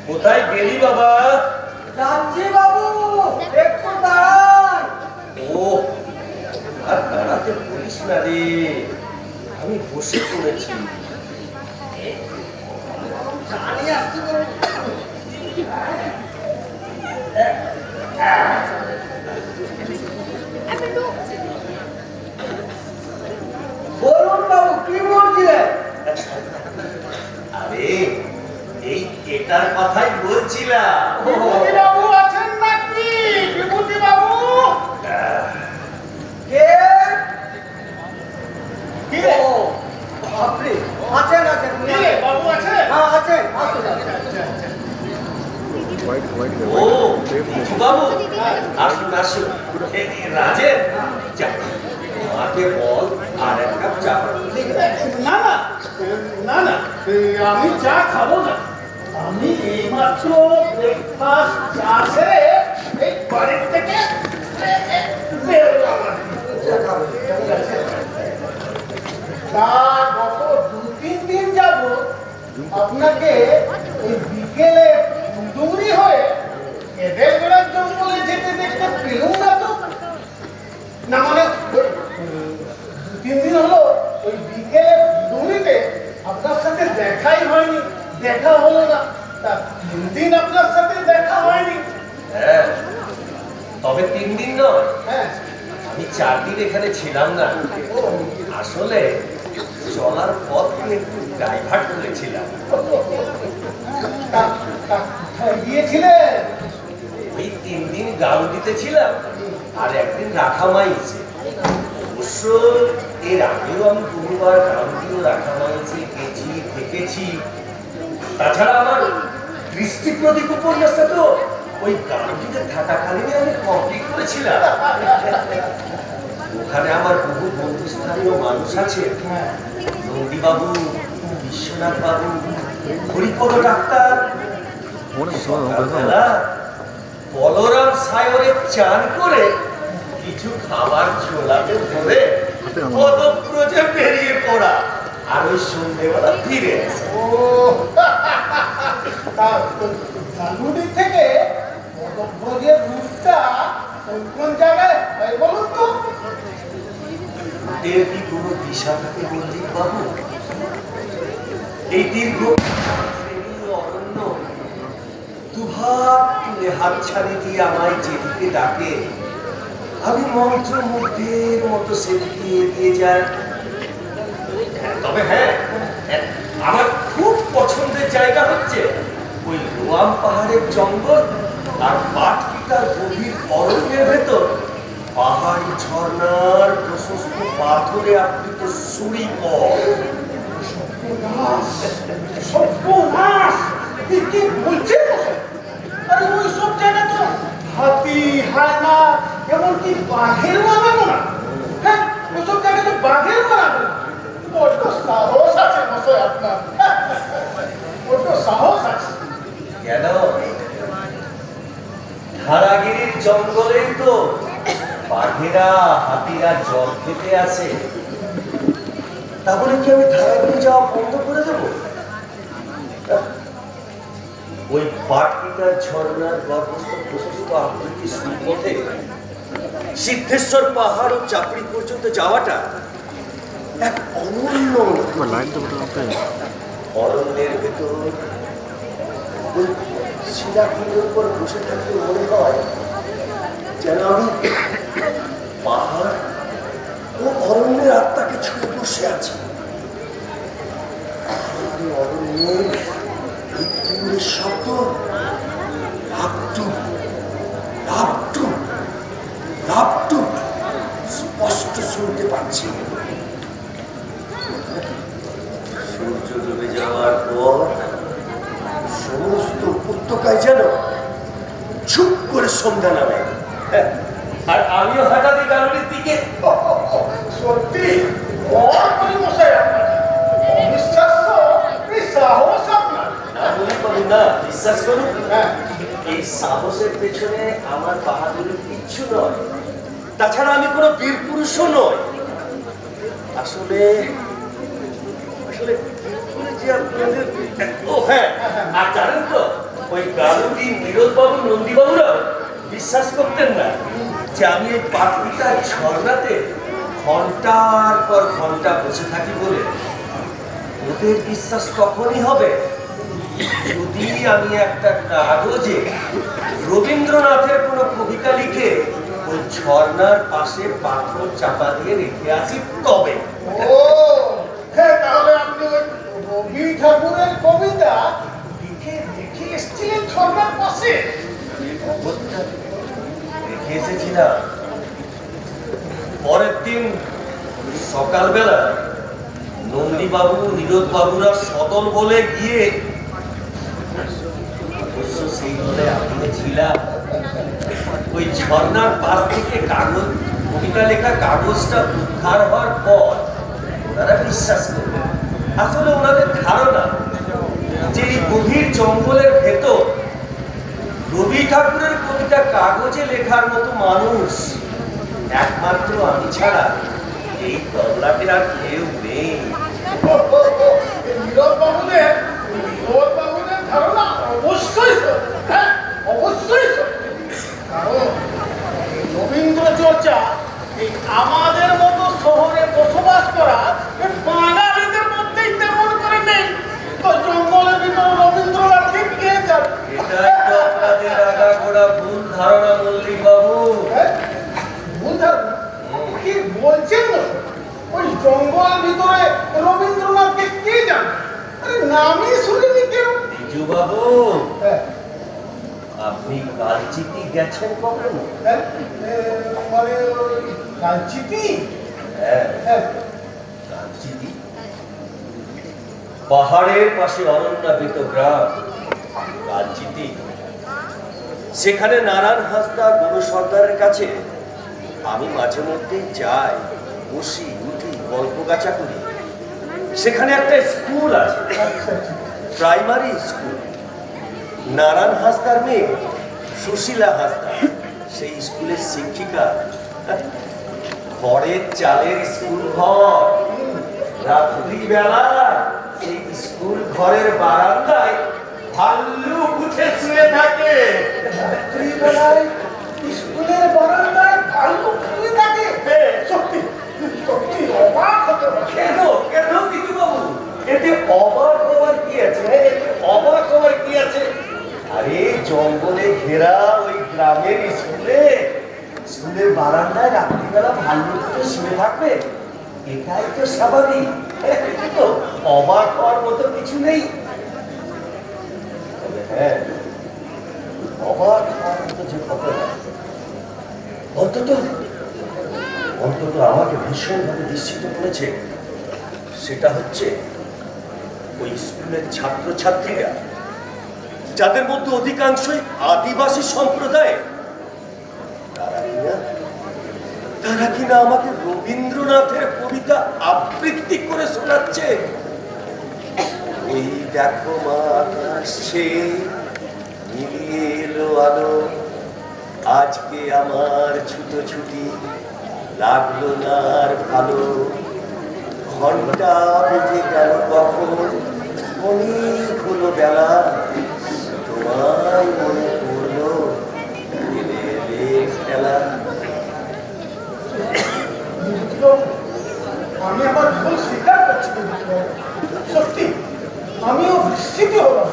কোথায় গেলি বাবা? যাচ্ছি বাবু, একটু দাঁড়ান। ও, আর দাঁড়াতে বলিস না রে, আমি বসে পড়েছি। জানি আসছি বলুন বাবু, কি বলছিলেন? আরে এই এটার কথাই বলছিলাম। বিভূতি বাবু আছেন নাকি? বিভূতি বাবু কে? কি রে? আপনি আছেন? আছেন বাবু আছেন? হ্যাঁ আছেন, আসুন। ও বাবু, আসুন আসুন। রাজের চা, মাকে বল আর এক কাপ চা বানাতে। না না না না, আমি চা খাবো না। আমি এইমাত্র ব্রেকফাস্ট চা সেরে এই বাড়ির থেকে বেরোলাম। তা গত 2-3 দিন যাব আপনাকে ওই বিকেলে ডুংরি হয়ে এদের বেড়ার জঙ্গলে যেতে দেখতে পেলুম না তো। না মানে 2-3 দিন হলো ওই বিকেলে ডুংরিতে আপনার সাথে দেখাই হয়নি, দেখা হলো না। তা 3 দিন আপনার সাথে দেখা হয়নি। হ্যাঁ, তবে 3 দিন নয়, হ্যাঁ, আমি 4 দিন এখানে ছিলাম না। আসলে চলার পথে একটু ডাইভার্ট করেছিলাম। কোথায় গিয়েছিলেন? ওই 3 দিন গাউদিতে ছিলাম, আর একদিন রাখামাইছে। অবশ্য এর আগেও আমি বহুবার গাউদি ও রাখামাইছে গেছি, দেখেছি। তাছাড়া আমার দৃষ্টি প্রদীপ উপন্যাসটা তো ওই গাউদিতে থাকাকালীন আমি কমপ্লিট করেছিলাম। ওখানে আমার বহু বন্ধুস্থানীয় মানুষ আছে। নন্দীবাবু, বিশ্বনাথ বাবু, হরিপদ ডাক্তার, সকালবেলা বলরাম সায়রে চান করে কিছু খাবার ছোলাতে ধরে পদব্রজে বেরিয়ে পড়া, আর ওই সন্ধ্যেবেলা ফিরে আসা। ও গাঙ্গুলি থেকে পদব্রজের রুটটা কোন জায়গায় বলুন তো? এর কি কোনো দিশা থাকে মল্লিক বাবু? এই দীর্ঘ অরণ্য দুভাগ তুলে হাত ছাড়ি দিয়ে আমায় যেদিকে ডাকে, আমি মন্ত্রমুগ্ধের মতো সেদিকে এগিয়ে যাই। তবে হ্যাঁ, আমার খুব পছন্দের জায়গা হচ্ছে ওই রোয়াম পাহাড়ের জঙ্গল আর পাটকিটার গভীর অরণ্যের ভেতর পাহাড়ি ঝর্ণার প্রশস্ত পাথরে আবৃত সুড়ি পথ। সর্বনাশ! কি বলছেন? আরে ওই সব জায়গা তো হাতি, হায়না, এমনকি বাঘের বানাবো না। হ্যাঁ, ওইসব জায়গা তো বাঘের বানাবো না। বড্ড সাহস আছে মশাই আপনার, বড্ড সাহস আছে। কেন? ধারাগিরির জঙ্গলেই তো বাঘেরা, হাতিরা জল খেতে আসে। তাহলে কি আমি ধারাগিরি যাওয়া বন্ধ করে দেবো? ওই পাটকিটার ঝর্ণার গর্ভস্থ প্রশস্ত আকৃতি সুপথে সিদ্ধেশ্বর পাহাড় ও চাপড়ি পর্যন্ত যাওয়াটা এক অনন্য অরণ্যের ভেতর ওই শিলাখণ্ডের উপর বসে থাকলে মনে হয় যেন আমি পাহাড় ও অরণ্যের আত্মাকে ছুঁয়ে বসে আছি। অরণ্যের এই শব্দ স্পষ্ট শুনতে পাচ্ছি। সূর্য ডুবে যাওয়ার পর সমস্ত উপত্যকায় যেন চুপ করে সন্ধ্যা নামে, আর আমিও হঠাৎ গাড়ির দিকে সত্যি মশাই আপনার অবিশ্বাস্য এই সাহস আপনার। না, বিশ্বাস করুন, হ্যাঁ, এই সাহসের পেছনে আমার বাহাদুরের কিচ্ছু নয়। তাছাড়া আমি কোনো বীর পুরুষও নয়। আসলে আসলে কি করে যে আপনাদের, ও হ্যাঁ, আর জানেন তো ওই গারুদি নীরদবাবু নন্দীবাবুরা বিশ্বাস করতেন না যে আমি এই পাটলিটার ঝর্ণাতে ঘন্টার পর ঘন্টা বসে থাকি বলে। ওদের বিশ্বাস তখনই হবে যদি আমি একটা কাগজে রবীন্দ্রনাথের কোনো কবিতা লিখে ওই ঝর্ণার পাশে পাথর চাপা দিয়ে রেখে আসি তবে। ও হ্যাঁ, তাহলে আপনি ওই রবি ঠাকুরের কবিতা লিখে লিখে এসেছিলেন ঝর্ণার পাশে? রেখে এসেছিলাম। পরের দিন সকালবেলা নন্দীবাবু নীরদবাবুরা সদল বলে গিয়ে, অবশ্য সেই দলে আমি ছিলাম, ওই ঝর্ণার পাশ থেকে কাগজ কবিতা লেখা কাগজটা উদ্ধার হওয়ার পর ওনারা বিশ্বাস করলেন। আসলে ওনাদের ধারণা যে এই গভীর জঙ্গলের ভেতর রবি ঠাকুরের কবিতা কাগজে লেখার মতো মানুষ একমাত্র আমি ছাড়া এই তবলাতে আর কেউ নেই। নীরদবাবুদের ধারণা অবশ্যই সত্য। হ্যাঁ, অবশ্যই সত্য। কারণ রবীন্দ্র চর্চা এই আমাদের মতো শহরে বসবাস করা বাঙালিদের মধ্যেই তেমন করে নেই। তো জঙ্গলের ভিতরে রবীন্দ্রনাথকে কে যাবে? এটাই তো আপনাদের আগাগোড়া ভুল ধারণা মল্লিক বাবু। ভুল ধারণা? কি বলছেন না? ওই জঙ্গলের ভিতরে রবীন্দ্রনাথকে কে জানে? আরে নামই শুনিনি কেউ। বিজু বাবু, হ্যাঁ, আপনি কালচিতি গেছেন কখনো? হ্যাঁ, মানে ওই কালচিতি? হ্যাঁ, হ্যাঁ, কালচিতি পাহাড়ের পাশে অরণ্যাবৃত গ্রাম কালচিতি। সেখানে নারায়ণ হাসদা গুরু সর্দারের কাছে আমি মাঝে মধ্যে যাই, বসি, উঠি, গল্প গাছা করি। সেখানে একটা স্কুল আছে, আচ্ছা আচ্ছা। Primary school. নারায়ণ হাসদার মেয়ে সুশীলা হাসদা সেই স্কুলের শিক্ষিকা। খড়ের চালের স্কুল ঘর, রাত্রিবেলা সেই স্কুল ঘরের বারান্দায় ভাল্লুক উঠে শুয়ে থাকে। রাত্রিবেলায় স্কুলের বারান্দায় ভাল্লুক শুয়ে থাকে? সত্যি সত্যি অবাক হতে পারে। কেন কেন বিজু বাবু, এতে অবাক হওয়ার কি আছে? এতে অবাক হওয়ার কি আছে? আরে জঙ্গলে ঘেরা ওই গ্রামের স্কুলের বারান্দায় রাত্রিবেলা ভাল্লুক তো শুয়ে থাকবে, এটাই তো স্বাভাবিক। এটা তো অবাক হওয়ার মতো কিছু নেই। তবে হ্যাঁ, অবাক হওয়ার মতো যে ঘটনা অন্তত অন্তত আমাকে ভীষণভাবে নিশ্চিত করেছে, সেটা হচ্ছে ওই স্কুলের ছাত্রছাত্রীরা, যাদের মধ্যে অধিকাংশই আদিবাসী সম্প্রদায়, তারা কিনা আমাকে রবীন্দ্রনাথের কবিতা আবৃত্তি করে শোনাচ্ছে। ওই দেখো মা আকাশে মিলিয়ে এলো আলো, আজকে আমার ছুটোছুটি লাগলো না আর ভালো, ঘন্টা বেজে গেল কখন, অনেক হলো বেলা, তোমায় মনে পড়লো খেলা। আমি আমার ভুল স্বীকার করছি। সত্যি আমিও বিস্মিত হলাম।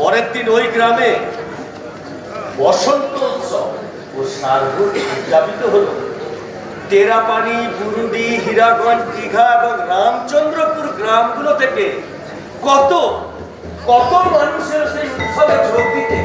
পরের দিন ওই গ্রামে বসন্ত উৎসব ও সার্বত উদযাপিত হলো। টেরাপানি, বুরুডি, হীরাগঞ্জ, দীঘা এবং রামচন্দ্রপুর গ্রামগুলো থেকে কত কত মানুষের সেই উৎসবে যোগ দিতে।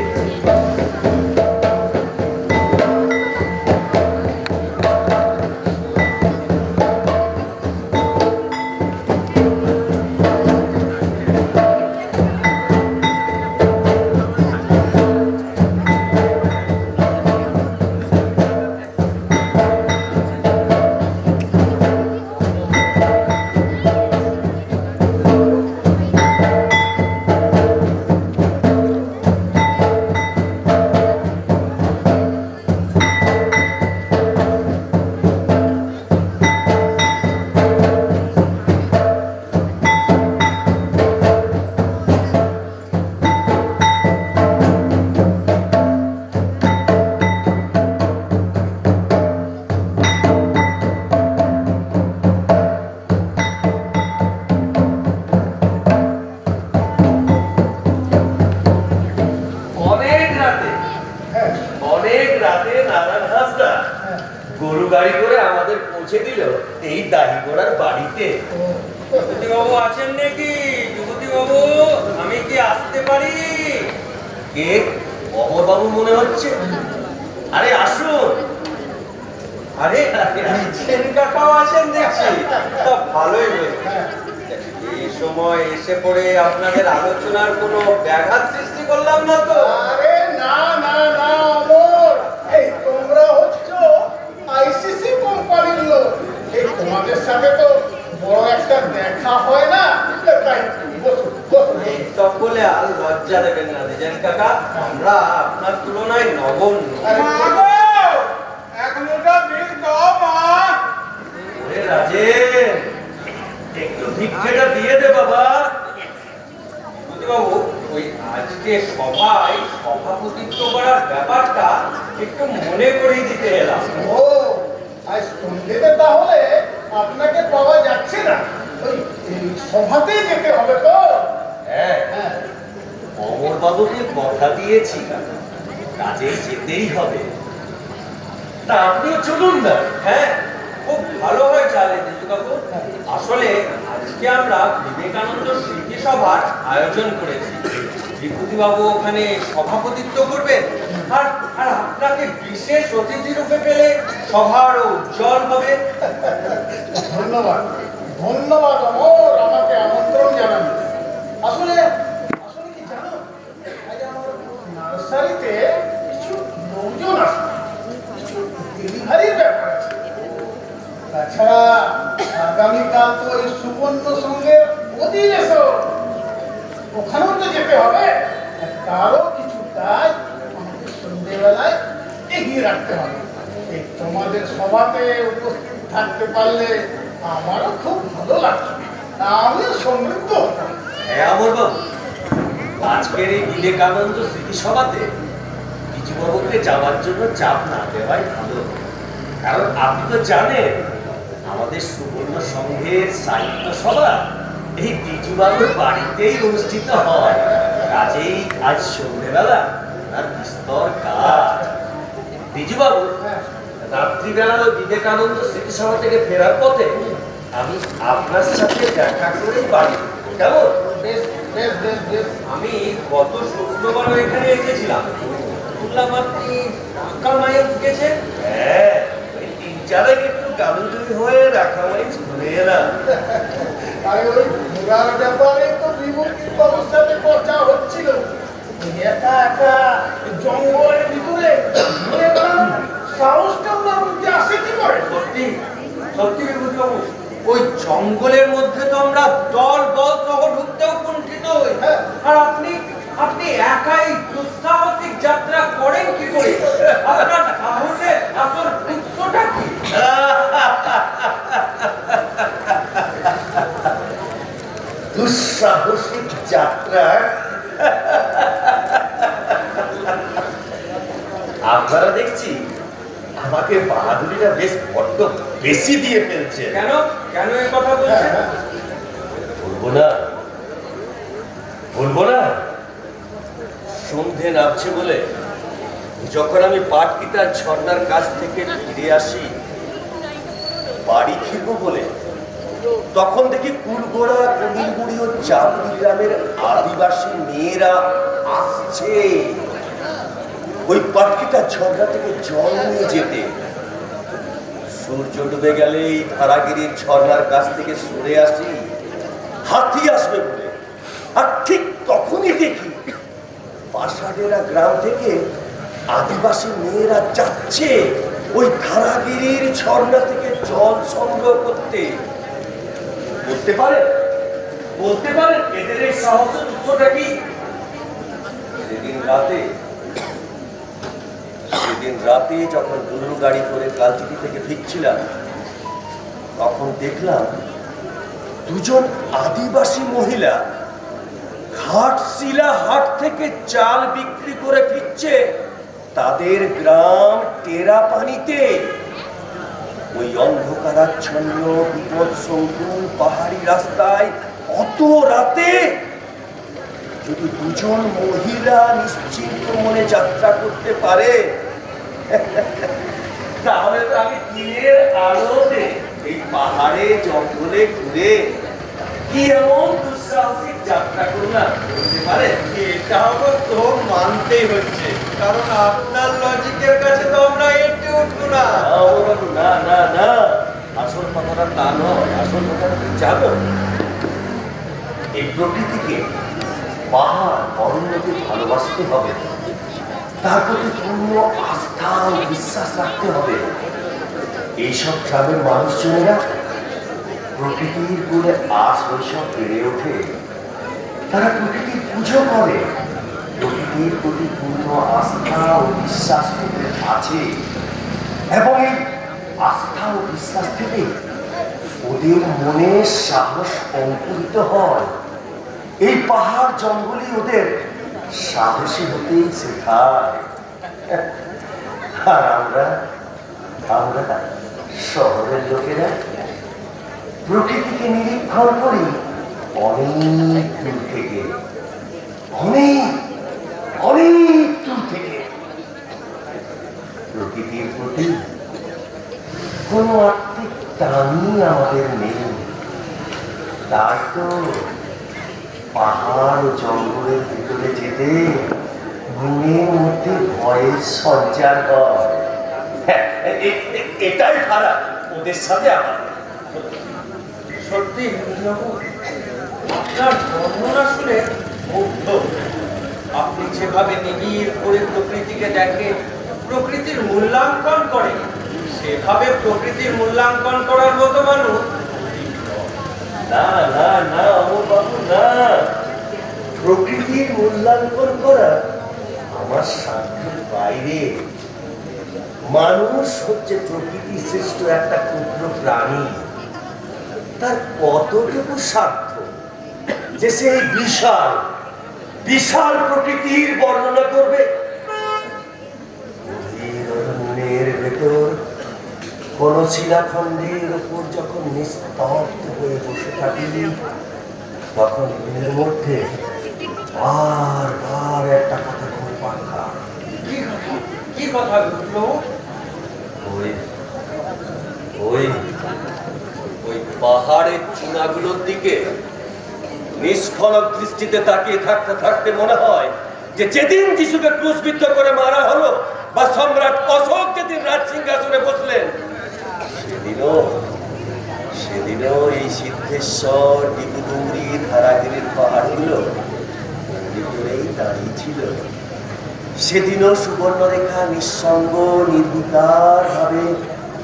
গাড়ি করে আমাদের পৌঁছে দিল এই দাহিগোড়ার বাড়িতে। যুবতী বাবু আছেন নাকি? যুবতী বাবু, আমি কি আসতে পারি? কে? অমর বাবু মনে হচ্ছে। আরে আসুন। আরে সেন কাকাও আছেন দেখছি, তা ভালোই হয়েছে। এই সময় এসে পড়ে আপনাদের আলোচনার কোনো ব্যাঘাত সৃষ্টি করলাম না তো? আরে না না না অমর, এই তোমরা হচ্ছ আইসিসি কোম্পানির লোক। এই তোমাদের সাথে তো বড় একটা দেখা হয় না, তাই বসো বসো। সব বলে আর লজ্জা দেবেন না দিজেন কাকা, আমরা আপনার তুলনায় নগণ্য। আরে ওরে রাজেন, একটু ভিক্ষেটা দিয়ে দে বাবা। বাবু, ওই আজকে সভায় সভাপতিত্ব করার ব্যাপারটা একটু মনে করিয়ে দিতে এলাম। ও আজ সন্ধ্যেতে তাহলে আপনাকে পাওয়া যাচ্ছে না, ওই এই সভাতেই যেতে হবে তো। হ্যাঁ, হ্যাঁ, অমর বাবুকে কথা দিয়েছি, কাজে যেতেই হবে। তা আপনিও চলুন না। হ্যাঁ, খুব ভালো হয় চালে দিজুকাকু। আসলে আজকে আমরা বিবেকানন্দ স্মৃতি সভার আয়োজন করেছি। বিভূতি বাবু ওখানে সভাপতিত্ব করবেন, আর আর আপনাকে বিশেষ অতিথি রূপে পেলে সভার উজ্জ্বল হবে। ধন্যবাদ ধন্যবাদ অমর, আমাকে আমন্ত্রণ জানান। আসলে আসলে কি জানো, আজ আমার নার্সারিতে কিছু লোকজন আছে, কিছু ডেলিভারির ব্যাপার আছে। তাছাড়া আগামীকাল তো ওই সুবর্ণ সঙ্গে অধিবেশন, ওখানেও তো যেতে হবে। তারও কিছু কাজ আমাকে সন্ধ্যেবেলায় এগিয়ে রাখতে হবে। এই তোমাদের সভাতে উপস্থিত থাকতে পারলে আমারও খুব ভালো লাগছে, আমিও সমৃদ্ধ হতাম। হ্যাঁ অমর বাবু, আজকের এই বিবেকানন্দ স্মৃতি সভাতে বিজুবাবুকে যাওয়ার জন্য চাপ না দেওয়াই ভালো। কারণ আপনি তো জানেন আমাদের সুবর্ণ সংঘের সাহিত্য সভা এই বিজুবাবুর বাড়িতেই অনুষ্ঠিত হয়। কাজেই আজ সন্ধ্যেবেলা তার বিস্তর কাজ। বিজুবাবু রাত্রিবেলা ওই বিবেকানন্দ স্মৃতি সভা থেকে ফেরার পথে আমি আপনার সাথে দেখা করেই বাড়ি ফিরবো। কেমন? বেশ বেশ বেশ বেশ। আমি গত শুক্রবার এখানে এসেছিলাম, শুনলাম আপনি ঢাকা মাইল গেছেন। হ্যাঁ, ওই 3-4 একটু গামুজুরি হয়ে রাখা মাইজ ঘুরে এলাম। আর ওই ঘোরার ব্যাপারে তো বিভূতির বাবুর সাথে কথা হচ্ছিল। ওই একা একা জঙ্গলের ভিতরে ঘুরে বেড়ানোর সাহসটা ওনার মধ্যে আসে কি করে? সত্যি সত্যি বিভূতি বাবু, ওই জঙ্গলের মধ্যে তো আমরা দল বল সহ ঢুকতেও কুণ্ঠিত হই। হ্যাঁ। আর আপনি আপনি একাই দুঃসাহসিক যাত্রা করেন কি করে? আপনার সাহসের আসল উৎসটা কি? দুঃসাহসিক যাত্রা। আপনারা দেখছি আমাকে বাহাদুরিটা বেশ বড্ড বেশি দিয়ে ফেলছে। কেন কেন এই কথা বলছেন? বলবো না, বলবো না। সন্ধে নামছে বলে যখন আমি পাটকিটার ঝর্ণার কাছ থেকে ফিরে আসি বাড়ি ফিরবো বলে, তখন দেখি কুলগোড়া, কবিরগুড়ি ও চাপড়ি গ্রামের আদিবাসী মেয়েরা আসছে ওই পাটকিটার ঝর্ণা থেকে জল নিয়ে যেতে। সূর্য ডুবে গেলেই ধারাগিরির ঝর্ণার কাছ থেকে সরে আসি হাতি আসবে বলে, আর ঠিক তখনই দেখি পাশাডেরা গ্রাম থেকে আদিবাসী মেয়েরা যাচ্ছে ওই ধারাগিরির ঝর্ণা থেকে জল সংগ্রহ করতে। বলতে পারেন এদের এই সাহসের উৎসটা কি? সেদিন রাতে যখন গরুর গাড়ি করে কালচিটি থেকে ফিরছিলাম, তখন দেখলাম দুজন আদিবাসী মহিলা ঘাটশিলা হাট থেকে চাল বিক্রি করে ফিরছে তাদের গ্রাম টেরাপানিতে। ওই অন্ধকারাচ্ছন্ন বিপদ সংকুল পাহাড়ি রাস্তায় অত রাতে যদি দুজন মহিলা নিশ্চিন্ত মনে যাত্রা করতে পারে, তাহলে তো আমি দিনের আলোতে এই পাহাড়ে জঙ্গলে ঘুরে কি এমন দুঃসাহসিক যাত্রা করলাম বলতে পারে? এটাও তো মানতেই হচ্ছে, কারণ আপনার লজিকের কাছে তো আমরা একটু উঠবো না। না না না, আসল কথাটা তা নয়। আসল কথাটা তুমি জানো, এই প্রকৃতিকে পাহাড় অরণ্যকে ভালোবাসতে হবে, তার প্রতি পূর্ণ আস্থা ও বিশ্বাস রাখতে হবে। এইসব গ্রামের মানুষজনেরা প্রকৃতির কোলে আজ শৈশব বেড়ে ওঠে, তারা প্রকৃতির পুজো করে, প্রকৃতির প্রতি পূর্ণ আস্থা ও বিশ্বাস ওদের আছে, এবং এই আস্থা ও বিশ্বাস থেকে ওদের মনে সাহস অঙ্কুরিত হয়। এই পাহাড় জঙ্গলই ওদের সাহসী হতে শেখায়। আর আমরা শহরের লোকেরা প্রকৃতিকে নিরীক্ষণ করি অনেক দূর থেকে, অনেক অনেক দূর থেকে। প্রকৃতির প্রতি কোনো আত্মিক টানই আমাদের নেই। তাই তো পাহাড় ও জঙ্গলের ভিতরে যেতে মনের মধ্যে ভয়ের সঞ্চার হয়। এটাই খারাপ ওদের সাথে আমাদের। সত্যি বাবু, আপনার বর্ণনা শুনে মুগ্ধ। আপনি যেভাবে নিবিড় করে প্রকৃতিকে দেখেন, প্রকৃতির মূল্যাঙ্কন করেন, সেভাবে প্রকৃতির মূল্যাঙ্কন করার মতো মানুষ না না না অমর বাবু, না, প্রকৃতির মূল্যাঙ্কন করা আমার সাধ্যের বাইরে। মানুষ হচ্ছে প্রকৃতি সৃষ্ট একটা ক্ষুদ্র প্রাণী। তার কতটুকু সাধ্য যে সে এই বিশাল বিশাল প্রকৃতির বর্ণনা করবে? অরণ্যের ভেতর কোন শিলাখণ্ডের উপর যখন নিস্তব্ধ হয়ে বসে থাকি, তখন মনের মধ্যে বারবার একটা কথা ঘুরপাক খায়। কি কথা ঘটলো? ওই ওই ওই পাহাড়ের চূড়াগুলোর দিকে নিষ্ফলক দৃষ্টিতে তাকিয়ে থাকতে থাকতে মনে হয় যে যেদিন যিশুকে ক্রুশবিদ্ধ করে মারা হলো, বা সম্রাট অশোক যেদিন রাজ সিংহাসনে বসলেন, সেদিনও এই সিদ্ধেশ্বর, ডিবুডুমরি, ধারাগিরির পাহাড়গুলো ভিতরেই দাঁড়িয়ে ছিল। সেদিনও সুবর্ণরেখা নিঃসঙ্গ নির্বিকার ভাবে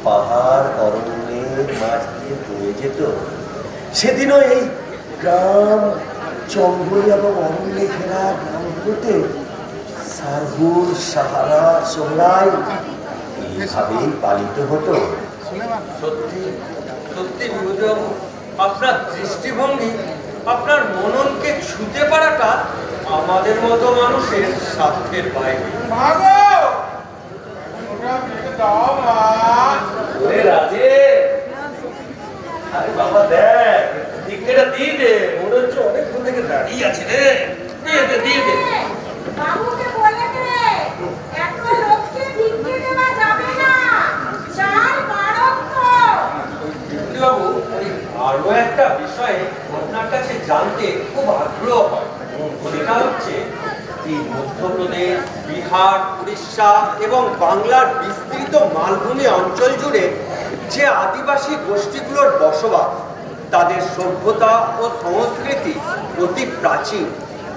পাহাড় অরণ্যের মাঝ দিয়ে বয়ে যেত। সেদিনও এই গ্রাম, জঙ্গল এবং অরণ্যে ঘেরা গ্রামগুলোতে সারহুল, সাহারা, সোহরাই এইভাবেই পালিত হতো। সত্যি সত্যি বিভূতিবাবু, আপনার দৃষ্টিভঙ্গি, আপনার মননকে ছুঁতে পারাটা আমাদের মতো মানুষের সাধ্যের বাইরে। আরে বাবা দেখ, টিকিটটা দিয়ে দে, মনে হচ্ছে অনেকক্ষণ থেকে দাঁড়িয়ে আছে রে। দিয়ে দে, দিয়ে দে। বাবুকে বলে দে, এত লোককে ভিক্ষে দেওয়া যাবে না, চাল বাড়ন্ত। বিভূতিবাবু, আরো একটা বিষয়ে আপনার কাছে জানতে খুব আগ্রহ হয়। সেটা হচ্ছে এই মধ্যপ্রদেশ, বিহার, উড়িষ্যা এবং বাংলার বিস্তৃত মালভূমি অঞ্চল জুড়ে যে আদিবাসী গোষ্ঠীগুলোর বসবাস, তাদের সভ্যতা ও সংস্কৃতি অতি প্রাচীন।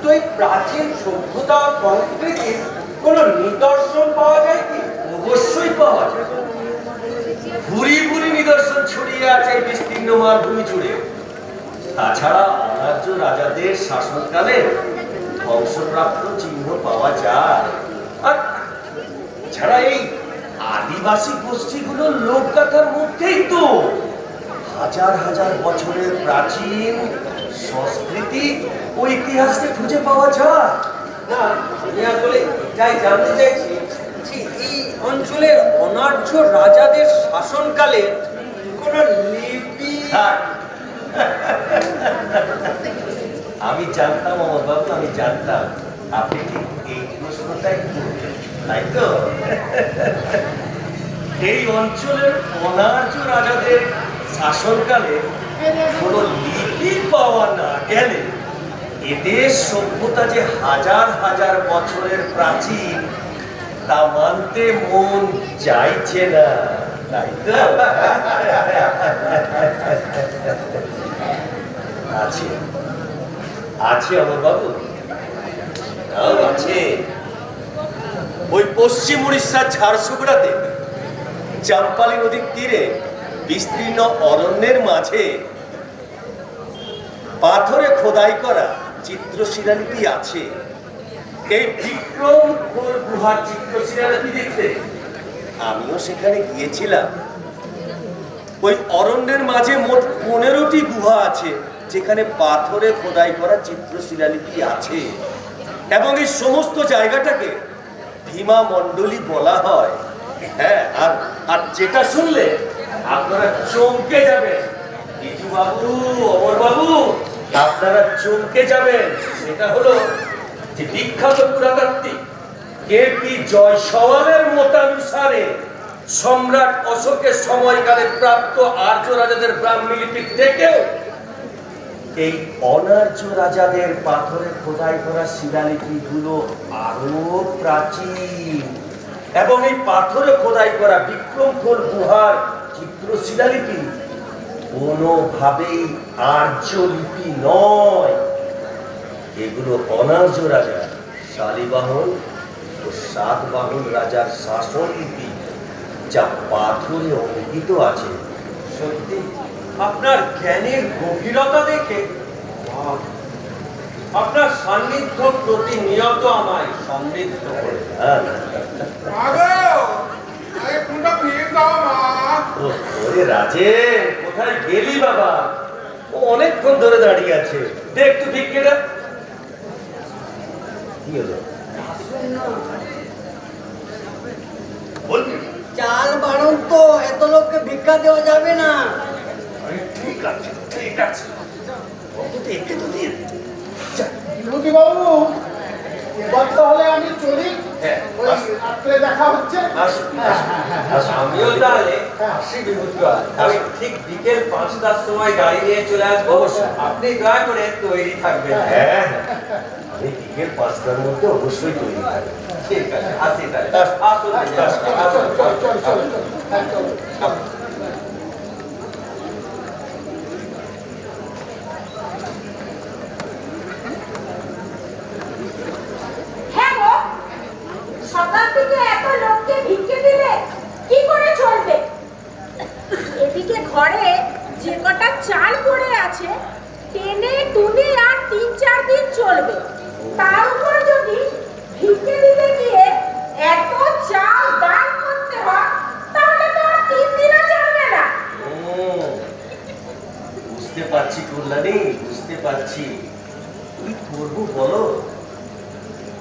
তো এই প্রাচীন সভ্যতা ও সংস্কৃতির কোনো নিদর্শন পাওয়া যায় কি? অবশ্যই পাওয়া যায়। ভুরি ভুরি নিদর্শন ছড়িয়ে আছে এই বিস্তীর্ণ মালভূমি জুড়ে। তাছাড়া অনার্য রাজাদের শাসনকালে ধ্বংসপ্রাপ্ত চিহ্ন পাওয়া যায়। আর ছাড়া এই আদিবাসী গোষ্ঠীগুলোর লোকগাথার মধ্যেই তো হাজার হাজার বছরের প্রাচীন সংস্কৃতি ও ইতিহাসকে খুঁজে পাওয়া যায়। না, আমি আসলে এটাই জানতে চাইছি যে এই অঞ্চলের অনার্য রাজাদের শাসনকালে কোন লিপি। আমি জানতাম অমর বাবু, আমি জানতাম আপনি ঠিক এই প্রশ্নটাই করবেন, তাই তো? এই অঞ্চলের অনার্য রাজাদের শাসনকালে কোনো লিপি পাওয়া না গেলে এদের সভ্যতা যে হাজার হাজার বছরের প্রাচীন তা মানতে মন চাইছে না, তাই তো? আছে আছে আমার বাবু, আছে। ওই পশ্চিম উড়িষ্যার ঝাড়সুগুড়াতে চাম্পালি নদীর তীরে বিস্তীর্ণ অরণ্যের মাঝে পাথরে খোদাই করা চিত্রশিলালিপি আছে। এই বিক্রম গুহার চিত্রশিলালিপি দেখতে আমিও সেখানে গিয়েছিলাম। ওই অরণ্যের মাঝে মোট 15টি গুহা আছে যেখানে পাথরে খোদাই করা চিত্রশিলালিপি আছে, এবং এই সমস্ত জায়গাটাকে ভীমা মণ্ডলী বলা হয়। হ্যাঁ, আর যেটা শুনলে আপনারা চমকে যাবেন, বিজু বাবু, অমর বাবু, আপনারা চমকে যাবেন, সেটা হলো যে বিখ্যাত পুরাতাত্ত্বিক কেপি জয়সওয়ালের মতানুসারে সম্রাট অশোকের সময়কালে প্রাপ্ত আর্য রাজাদের ব্রাহ্মী লিপি থেকেও এই অনার্য রাজাদের পাথরে খোদাই করা শিলালিপিগুলো আরো প্রাচীন, এবং এই পাথরে খোদাই করা বিক্রমখোল গুহার চিত্র শিলালিপি কোনোভাবেই আর্য লিপি নয়। এগুলো অনার্য রাজা শালিবাহন ও সাতবাহন রাজার শাসন লিপি, যা পাথরে অঙ্কিত আছে। সত্যি আপনার জ্ঞানের গভীরতা দেখে আপনার সান্নিধ্য প্রতিনিয়ত আমায় সমৃদ্ধ করে। ওরে রাজেন, কোথায় গেলি বাবা? ও অনেকক্ষণ ধরে দাঁড়িয়ে আছে, দেখ একটু ভিক্ষেটা। কি হলো বলবি? চাল বাড়ন তো, এত লোককে ভিক্ষা দেওয়া যাবে না। ঠিক আছে, ঠিক আছে, একটু তো দিয়ে দে। বিভূতি বাবু, এবার তাহলে আমি চলি। হ্যাঁ, ওই আসুন। রাত্রে দেখা হচ্ছে। আসুন, হ্যাঁ, আসুন, হ্যাঁ, হ্যাঁ, আসুন। আমিও তাহলে হ্যাঁ। আসি বিভূতিবাবু। আমি ঠিক বিকেল 5টার সময় গাড়ি নিয়ে চলে আসবো। অবশ্যই। আপনি দয়া করে তৈরি থাকবেন। হ্যাঁ, আমি বিকেল 5টার মধ্যে অবশ্যই তৈরি থাকবো। ঠিক আছে, আসি তাহলে। আসুন, আচ্ছা, আচ্ছা, আসুন, চল, আসুন, চল, চল, আসুন। চল, হ্যাঁ, চল। হ্যাঁ গো, সকাল থেকে এত লোককে ভিক্ষে দিলে কি করে চলবে? এদিকে ঘরে যে কটা চাল পড়ে আছে, টেনে টুনে আর 3-4 দিন চলবে। তার উপর যদি ভিক্ষে দিতে গিয়ে এত চাল দান করতে হয়, তাহলে তো আর 3 দিনও চলবে না। বুঝতে পারছি কল্যাণী, বুঝতে পারছি। কি করবো বলো?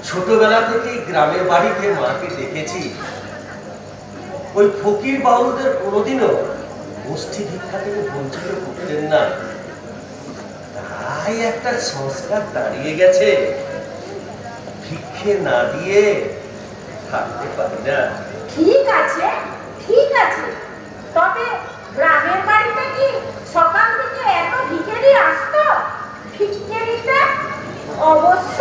ছোটবেলা থেকেই গ্রামের বাড়িতে মাকে দেখেছি, ওই ফকির বাউলদের কোনোদিনও গোষ্ঠী ভিক্ষা থেকে বঞ্চিত করতেন না। তাই একটা সংস্কার দাঁড়িয়ে গেছে, ভিক্ষে না দিয়ে থাকতে পারি না। ঠিক আছে, ঠিক আছে। তবে গ্রামের বাড়িতে কি সকাল থেকে এত ভিখারি আসতো? ভিক্ষে নিতে? অবশ্য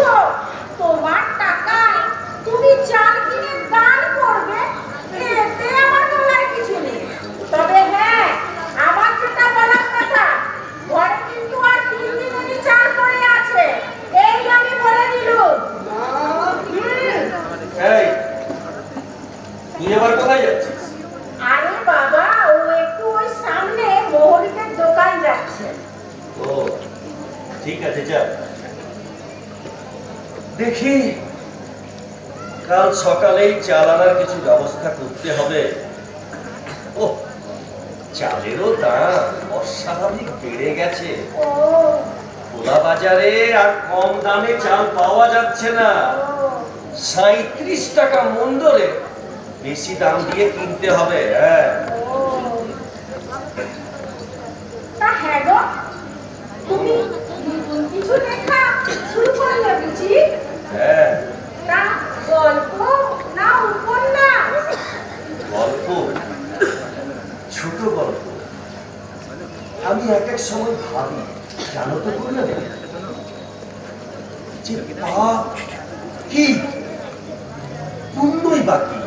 তোমার টাকায় তুমি চাল কিনে দান করবে, এতে আমার বলার কিছু নেই। তবে হ্যাঁ, আমার যেটা বলার কথা, ঘরে কিন্তু আর 3 দিনেরই চাল পড়ে আছে, এই আমি বলে দিলুম। এই, তুই আবার কোথায় যাচ্ছিস? আরে বাবা, ও একটু ওই সামনে মোহরিতের দোকান যাচ্ছে। ও ঠিক আছে, যা। দেখি কাল সকালেই চাল আনার কিছু ব্যবস্থা করতে হবে। ও, চালেরও দাম অস্বাভাবিক বেড়ে গেছে। ও খোলা বাজারে আর কম দামে চাল পাওয়া যাচ্ছে না। 37 টাকা মন ধরে বেশি দাম দিয়ে কিনতে হবে। হ্যাঁ, তা হ্যাঁ গো, তুমি নতুন কিছু লেখা শুরু করলে বুঝি? হ্যাঁ, তা গল্প না উপন্যাস? গল্প। এক সময় ভাবি, জানো তো করলে যে পাপ কি পুণ্যই বাকি,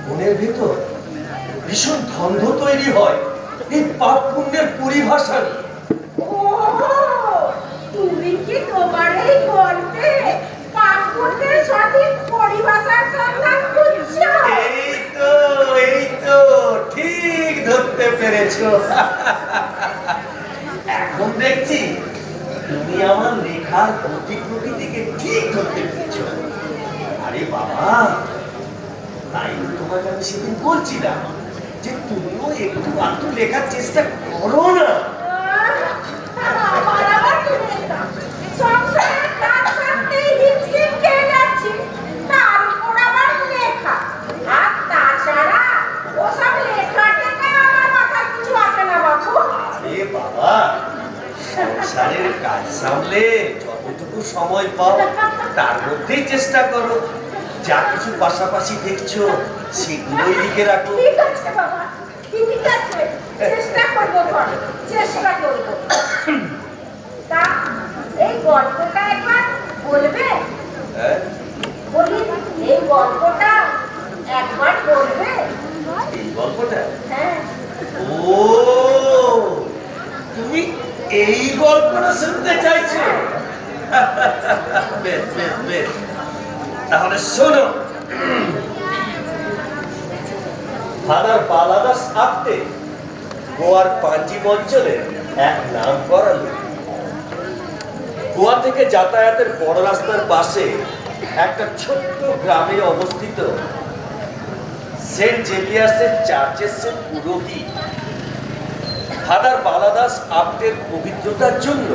মনের ভেতর ভীষণ দ্বন্দ্ব তৈরি হয় এই পাপ পুণ্যের পরিভাষা নিয়ে। ও, তুমি কি তোমার এই গল্পে পাপ পুণ্যের সঠিক পরিভাষার সন্ধান খুঁজছো? এই তো ঠিক ধরতে পেরেছো। এখন দেখছি তুমি আমার লেখার গতি প্রকৃতিকে ঠিক ধরতে পেরেছো। আরে বাবা, তাই তোমাকে আমি সেদিন বলছিলাম যে তুমিও একটু আধটু লেখার চেষ্টা করো না। আমার আবার কি লেখা? সংসারের কাজ সারতেই হিমশিম খেয়ে যাচ্ছি, তার উপর আবার লেখা। আর তাছাড়া ওসব লেখা টেখা আমার মাথায় কিছু আসে না বাবু। আরে বাবা, সংসারের কাজ সামলে যতটুকু সময় পাও তার মধ্যেই চেষ্টা করো। যা কিছু পাশাপাশি দেখছো সেগুলোই লিখে রাখো। ঠিক আছে বাবা, ঠিক আছে, চেষ্টা করবো, চেষ্টা করবো। তা এই গল্পটা একবার বলবে? হ্যাঁ, বলি, এই গল্পটা একবার বলবে? এই গল্পটা? হ্যাঁ। ও, তুমি এই গল্পটা শুনতে চাইছো? বেশ বেশ বেশ, তাহলে শোনো। ফাদার বালাদাস আপটে গোয়ার পাঞ্জিম অঞ্চলের এক নাম করা লোক। গোয়া থেকে যাতায়াতের বড় রাস্তার পাশে একটা ছোট্ট গ্রামে অবস্থিত সেন্ট জেভিয়ার্সের চার্চের সে পুরোহিত। ফাদার বালাদাস আপটের পবিত্রতার জন্য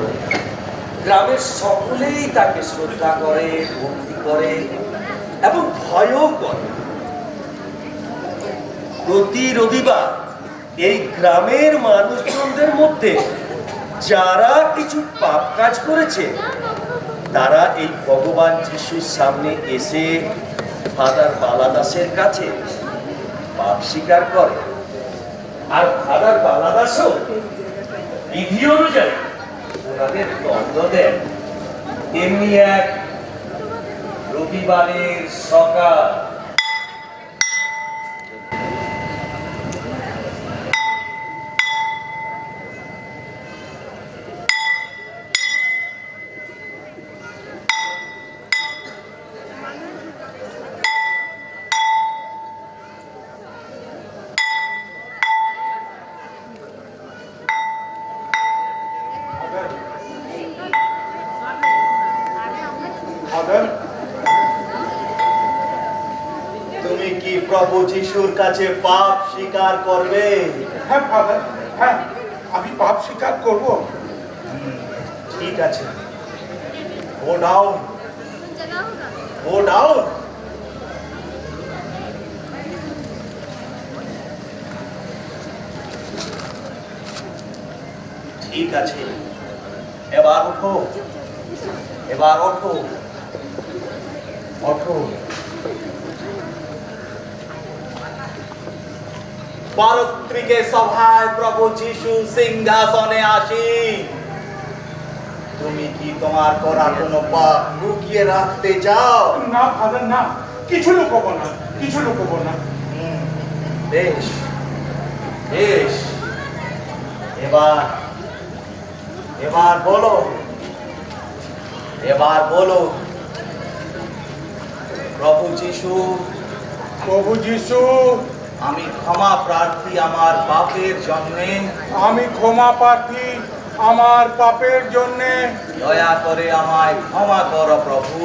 গ্রামের সকলেই তাকে শ্রদ্ধা করে, ভক্তি করে এবং ভয়ও করে। প্রতি রবিবার এই গ্রামের মানুষজনদের মধ্যে যারা কিছু পাপ কাজ করেছে তারা এই ভগবান যিশুর সামনে এসে ফাদার বালাদাসের কাছে পাপ স্বীকার করে। আর ফাদার বালাদাসও বিধি অনুযায়ী ওনাদের দণ্ড দেন। এমনি এক রবিবারের সকাল। তুমি কি প্রভু যিশুর কাছে পাপ স্বীকার করবে? হ্যাঁ ফাদার, হ্যাঁ আমি পাপ স্বীকার করব। ঠিক আছে, গো ডাউন, গো ডাউন। ঠিক আছে, এবার ওঠো, এবার ওঠো, ওঠো। পারত্রিকে সভায় প্রভু যিশু সিংহাসনে আসি। তুমি কি তোমার করা কোনো পাপ লুকিয়ে রাখতে চাও? না ফাদার, না, কিছু লুকোবো না, কিছু লুকোবো না। বেশ বেশ, এবার এবার বলো, এবার বলো, প্রভু যিশু, প্রভু যিশু, আমি ক্ষমা প্রার্থী আমার পাপের জন্যে। আমি ক্ষমা প্রার্থী আমার পাপের জন্যে। দয়া করে আমায় ক্ষমা করো প্রভু।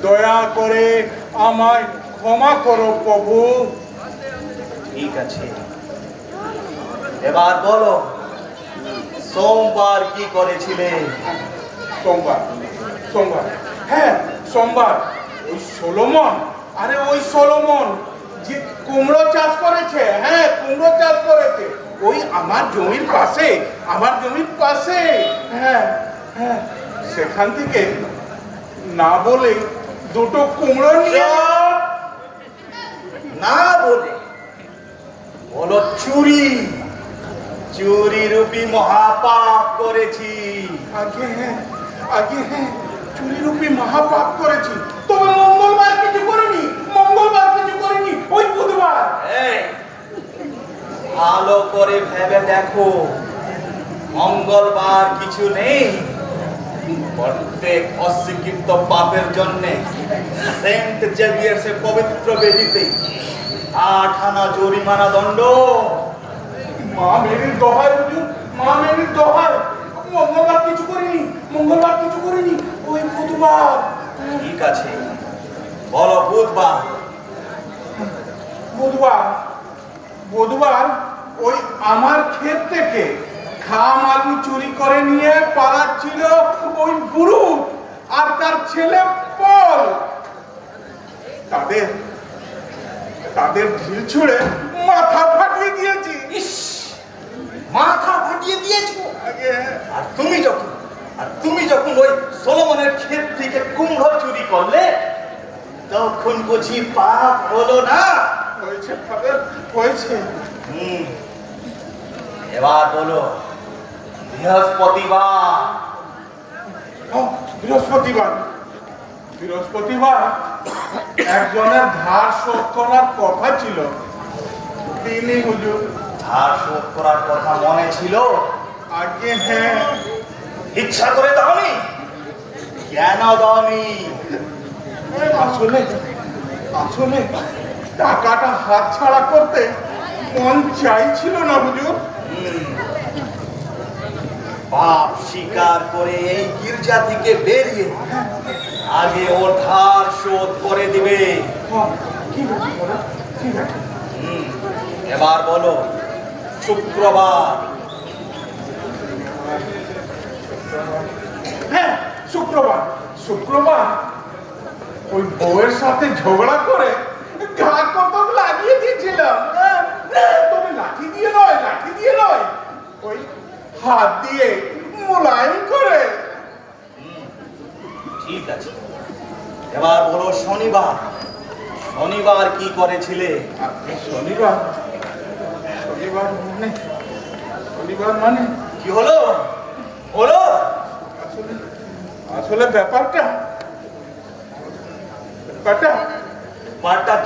দয়া করে আমায় ক্ষমা করো প্রভু। ঠিক আছে, এবার বলো, সোমবার কি করেছিলে? সোমবার, সোমবার, হ্যাঁ সোমবার, ওই সলোমন, আরে ওই সলোমন যে কুমড়ো চাষ করেছে, হ্যাঁ কুমড়ো চাষ করেছে ওই আমার জমির পাশে, আমার জমির পাশে। হ্যাঁ হ্যাঁ, সেখান থেকে না বলে দুটো কুমড়ো নিয়ে। না বলে বলো চুরি। চুরি রূপী মহাপাপ করেছি। আগে হ্যাঁ চুরিরূপী মহাপাপ করেছি, তবে মঙ্গলবার কিছু করিনি, ওই বুধবার। এই, ভালো করে ভেবে দেখো, মঙ্গলবার কিছু নেই। প্রত্যেক অস্বীকৃত পাপের জন্য সেন্ট জেভিয়ার্সের পবিত্র বেদিতে 8 আনা জরিমানা দণ্ড। মা মেরির দোহাই হুজুর, মা মেরির দোহাই, মঙ্গলবার কিছু করিনি, ওই বুধবার। ঠিক আছে, বলো বুধবার। বুধবার ওই আমার ক্ষেত থেকে খাম আলু চুরি করে নিয়ে পালাচ্ছিল ওই বুড়ো আর তার ছেলে পল। তাদের ঢিল ছুঁড়ে মাথা ফাটিয়ে দিয়েছি। মাথা ফাটিয়ে দিয়েছো? আগে আর তুমি যখন ওই সলোমনের ক্ষেত থেকে কুম্ভ চুরি করলে, তখন বুঝি পাপ হলো না? হয়েছে ফাদার, হয়েছে। এবার বলো, বৃহস্পতিবার। বৃহস্পতিবার একজনের ধার শোধ করার কথা ছিল, তিনি হুজুর। ধার শোধ করার কথা মনে ছিল? আগে হ্যাঁ। ইচ্ছা করে দাওনি? কেন দাওনি? আসলে টাকাটা হাত ছাড়া করতে মন চাইছিল না হুজুর। পাপ স্বীকার করে এই গির্জা থেকে বেরিয়ে আগে ওর ধার শোধ করে দিবে। ঠিক আছে। এবার বলো, শুক্রবার। হ্যাঁ, শুক্রবার ওই বউয়ের সাথে ঝগড়া করে গা কতক লাগিয়ে দিয়েছিলাম। তবে লাঠি দিয়ে নয়, ওই হাত দিয়ে মোলায়েম করে। ঠিক আছে, এবার বলো শনিবার। শনিবার কি করেছিলে? শনিবার মানে কি হলো বলো। আসলে ব্যাপারটা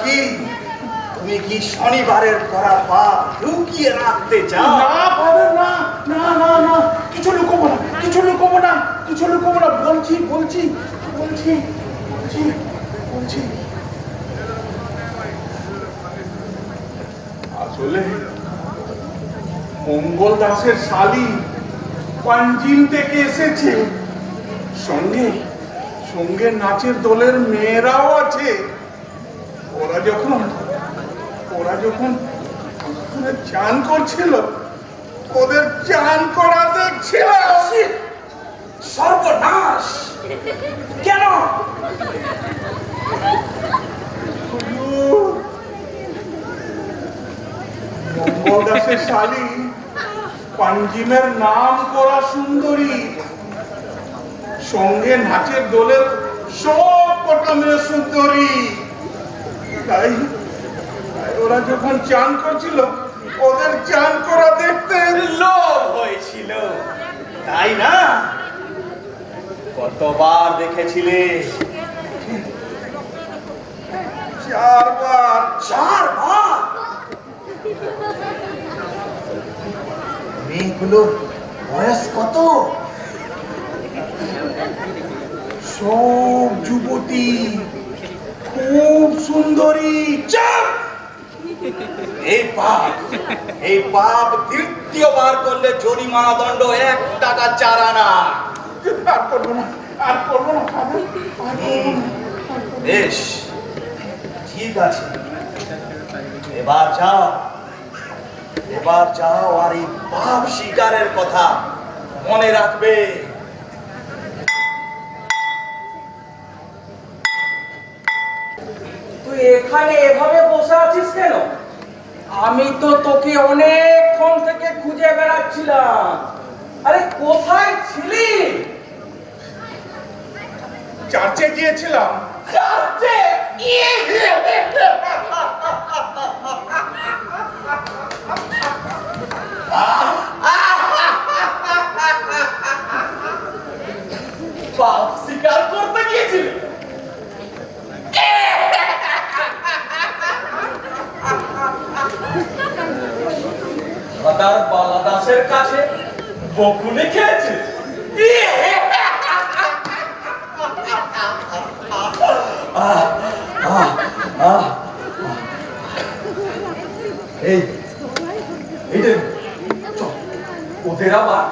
কি? তুমি কি শনিবারের করা পাপ লুকিয়ে রাখতে চাও? না ফাদার, না, কিছু লুকোবো না, বলছি। আসলে মঙ্গল দাসের শালী পাঞ্জিম থেকে এসেছে, সঙ্গে নাচের দলের মেয়েরাও আছে। ওরা যখন চান করছিল, ওদের চান করা দেখছিল। সর্বনাশ! কেন? মঙ্গল দাসের শালী পাঞ্জিমের নাম করা সুন্দরী, সঙ্গে নাচের দলের সব কটা মেয়ে সুন্দরী। তাই ওরা যখন চান করছিল, ওদের চান করা দেখতে লোভ হয়েছিল, তাই না? কতবার দেখেছিলে? 4 বার। 4 বার? মেয়েগুলো বয়স কত? সব যুবতী, খুব সুন্দরী। চুপ! এই পাপ তৃতীয়বার করলে জরিমানা দণ্ড 1 টাকা 4 আনা। আর করবো না ফাদার, বেশ, ঠিক আছে, এবার যাও আর এই পাপ স্বীকারের কথা মনে রাখবে। তুই এখানে এভাবে বসে আছিস কেন? আমি তো তোকে অনেকক্ষণ থেকে খুঁজে বেড়াচ্ছিলাম। আরে কোথায় ছিলি? চার্চে গিয়েছিলাম। চার্চে? দাসের কাছে বকুনি খেয়েছে? এই এই যে, চল, ওদের আবার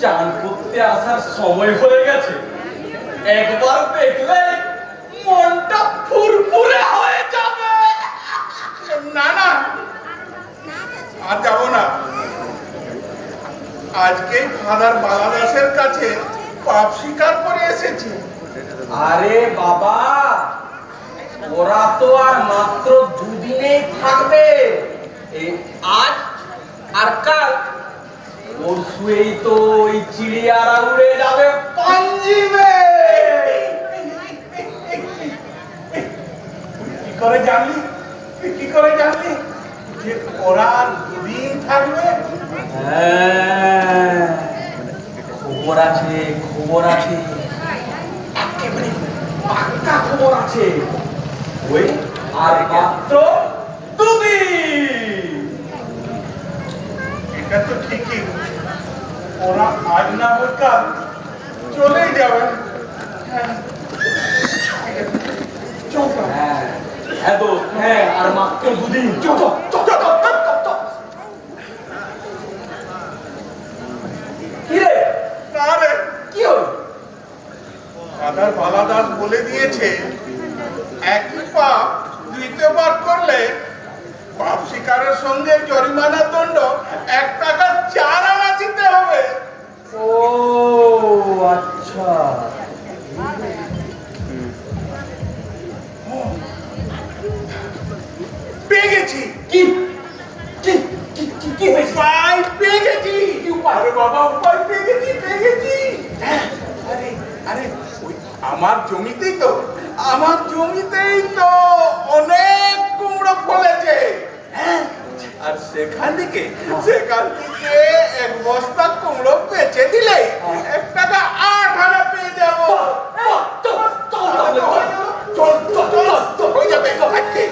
চান করতে আসার সময় হয়ে গেছে। একবার দেখলে মনটা ফুরফুরে হয়ে যাবে। না না, আর যাবো না। আজকে ফাদার বালাদাসের কাছে পাপ স্বীকার করে এসেছি। আরে বাবা, ওরা তো আর মাত্র দুদিনেই থাকবে। এই আজ আর কাল, পরশুই তো ওই চিড়িয়ারা উড়ে যাবে পাঞ্জিমে। কি করে জানলি? তুই কি করে জানলি যে ওরা আর দুদিন থাকবে? হ্যাঁ, খবর আছে, খবর আছে, একেবারে পাক্কা খবর আছে। ওই আর মাত্র দুদিন। এটা তো ঠিকই, ওরা আজ না হোক কাল চলেই যাবে। হ্যাঁ, চল তো। হ্যাঁ হ্যাঁ দোস্ত, হ্যাঁ, আর মাত্র দুদিন। চল চল চল চল চল চল চল। কি রে? না রে, কি হলো? ফাদার বালাদাস বলে দিয়েছে একই পাপ দ্বিতীয়বার করলে পাপ স্বীকারের সঙ্গে জরিমানা দণ্ড 1 টাকা 4 আনা দিতে হবে। ও আচ্ছা। পেয়ে গেছি। কি কি কি কি কি হয়েছে? উপায় পেয়ে গেছি। কি উপায়? আরে বাবা, উপায় পেয়ে গেছি, পেয়ে গেছি। হ্যাঁ, আরে আরে ওই আমার জমিতেই তো অনেক কুমড়ো ফলেছে। হ্যাঁ, আর সেখান থেকে 1 বস্তা কুমড়ো বেচে দিলে 1 টাকা 8 আনা পেয়ে যাবো। চল চল চল চল, হয়ে যাবে আজকে।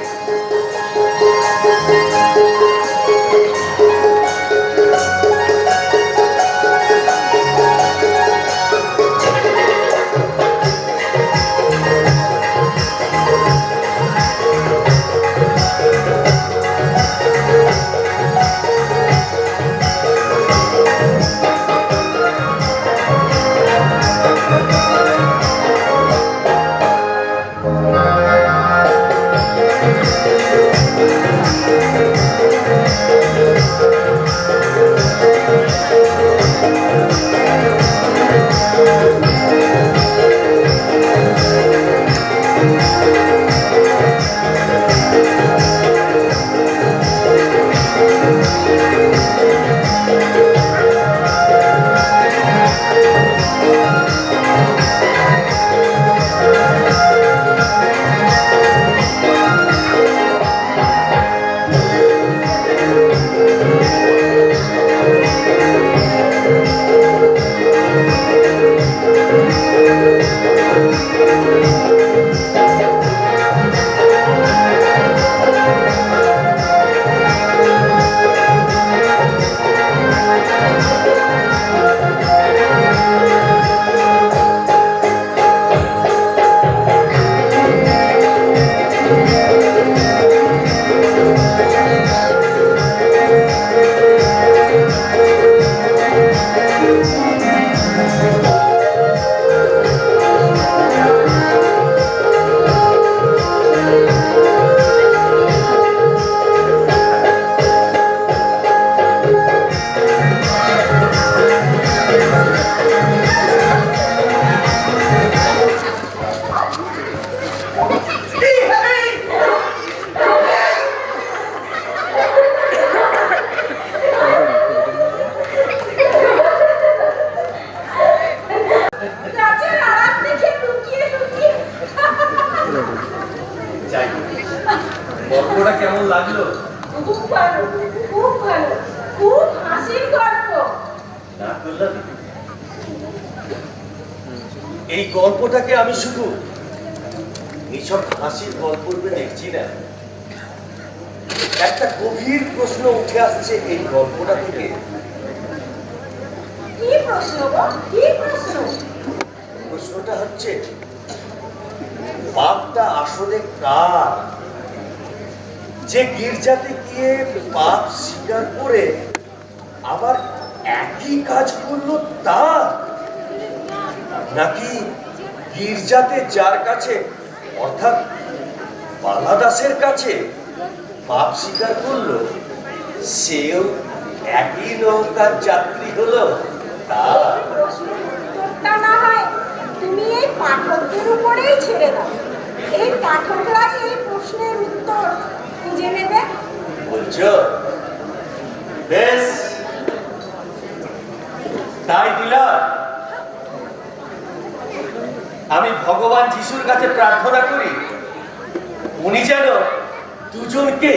গল্পটা কেমন লাগলো? খুব ভালো, খুব ভালো, খুব হাসির গল্প। না করলাম, এই গল্পটাকে আমি শুধু এইসব হাসির গল্প রূপে দেখছি না। একটা গভীর প্রশ্ন উঠে আসছে এই গল্পটা থেকে। কি প্রশ্ন গো, কি প্রশ্ন? প্রশ্নটা হচ্ছে পাপটা আসলে কার? যে গির্জাতে গিয়ে পাপ স্বীকার করে আবার একই কাজ করলো তার, নাকি গির্জাতে যার কাছে অর্থাৎ বালাদাসের কাছে পাপ স্বীকার করলো সেও একই নৌকার যাত্রী হলো তার? এই প্রশ্নের উত্তরটা না হয় তুমি এই পাঠকদের উপরেই ছেড়ে দাও। এই পাঠকরাই এই প্রশ্নের উত্তর খুঁজে নেবে। বলছো? বেশ, তাই দিলাম। আমি ভগবান যিশুর কাছে প্রার্থনা করি উনি যেন দুজনকে,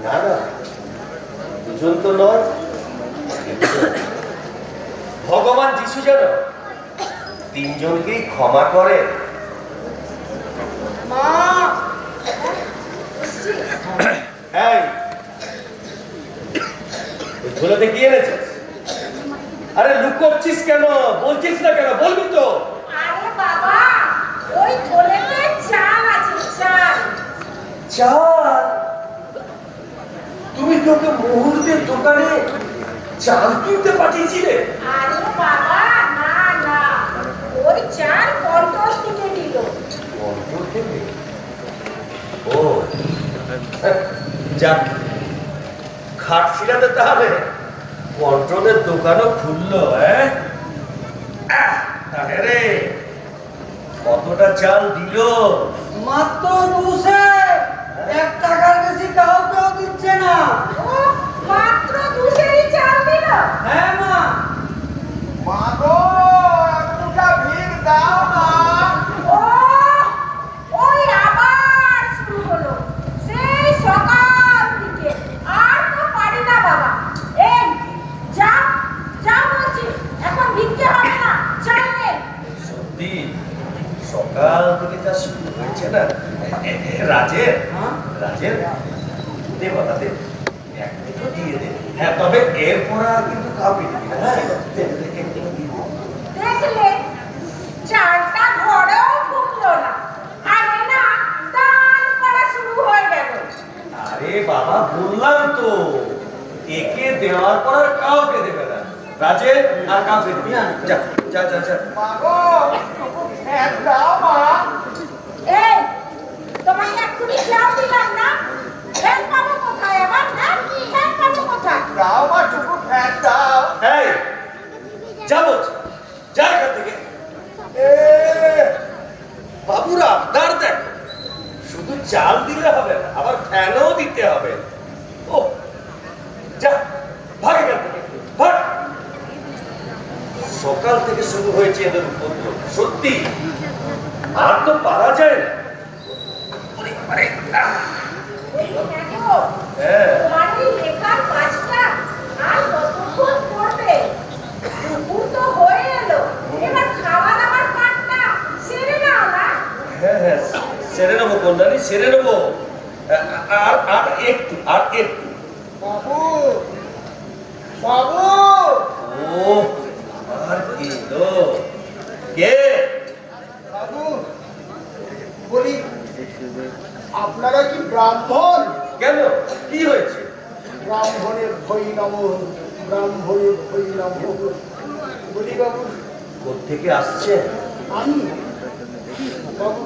না না দুজন তো নয়, ভগবান যিশু যেন তিনজনকেই ক্ষমা করে। মা, এসছি। এই ধুলোতে কি এনেছিস? আরে লুকোচ্ছিস কেন? বলছিস না কেন? বলবি তো। আরে বাবা, ওই থলেতে চাল আছে, চাল। চাল? তুমি তোকে মুহূর্তের দোকানে চাল কিনতে পাঠিয়েছিলে? আরে বাবা, না না, ওই চাল কন্ট্রোল থেকে দিল। কন্ট্রোল থেকে? ও যাক, খাট ফিরাতে তাহলে কন্ট্রোলের দোকানও খুললো। হ্যাঁ, আরে রে, কতটা চাল দিল? মাত্র 200, 1 টাকার বেশি কাউকেও দিচ্ছে না। ও মাত্র 200ই চাল দিল। হ্যাঁ মা, মা গো, এক মুঠা ভিড় দাও না। ও ওই আবার শুরু হলো সেই সকাল থেকে। আর তো পারি না বাবা। এই যা যা বলছি, এখন ভিক্ষে হবে না, চাল নে। সত্যি সকাল থেকে যা শুরু হয়েছে না। রাজের রাজের দে বাবা, দে এক মিনিটও দিয়ে দে। হ্যাঁ, তবে এরপর আর কিন্তু কাউকে দিবি না। হ্যাঁ, দে, দে, দে, দে, দে। দেখলে চালটা ঘরেও ঢুকলো না, আর না দান করা শুরু হয়ে গেল। আরে বাবা, বললাম তো একে দেওয়ার পর আর কাউকে দেবে না। রাজের আর কাউকে দিবি না। যা যা যা যা। মা গো, এক দাও মা। এই তোমাকে এক্ষুনি চাল দিলাম না, ফ্যান পাবো কোথায় এবার? হ্যাঁ, ফ্যান পাবো কোথায়? দাও মা, টুকু ফ্যান দাও। এই যা বলছি, যা এখান থেকে। এ বাবুরা, আবদার দেখ, শুধু চাল দিলে হবে না, আবার ফ্যানও দিতে হবে। ও যা, ভাগ এখান থেকে, ভাগ। সকাল থেকে শুরু হয়েছে এদের উপদ্রব। সত্যি আর তো পারা যায় না। ওরে বাবারে, দেখো, হ্যাঁ, তোমার এই লেখার কাজটা আর কতক্ষণ করবে? দুপুর তো হয়ে এলো, এবার খাওয়া দাওয়ার পাটটা সেরে নাও না। হ্যাঁ, হ্যাঁ, সেরে নেবো কন্যানি, সেরে নেবো। আর আর একটু, আর একটু। বাবু, বাবু, ও আর কি তো কে? বাবু, বলি আপনারা কি ব্রাহ্মণ? কেন, কি হয়েছে? ব্রাহ্মণের ভয় নম, ব্রাহ্মণের ভয় নম। বলি বাবু, কোত্থেকে আসছে? আমি বাবু,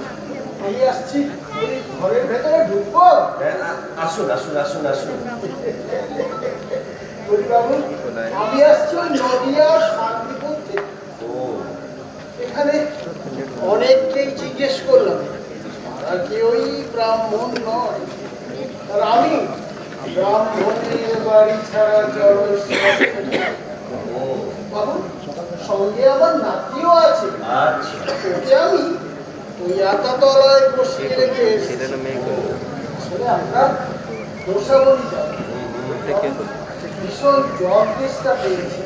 আমি আসছি। বলি ঘরের ভেতরে ঢুকবো? আসুন আসুন আসুন আসুন। বলি বাবু, আমি আসছি ওই নদিয়ার শান্তিপুর থেকে। ও এখানে অনেককেই জিজ্ঞেস করলাম, তারা কেউই ব্রাহ্মণ নয়। আর আমি ব্রাহ্মণের বাড়ি ছাড়া ও বাবু, সঙ্গে আমার নাতিও আছে। আচ্ছা, ওকে আমি ওই আতাতলায় বসিয়ে রেখে এসেছি। আসলে আমরা দোষাবলি যাবো, ভীষণ জল তেষ্টা পেয়েছি।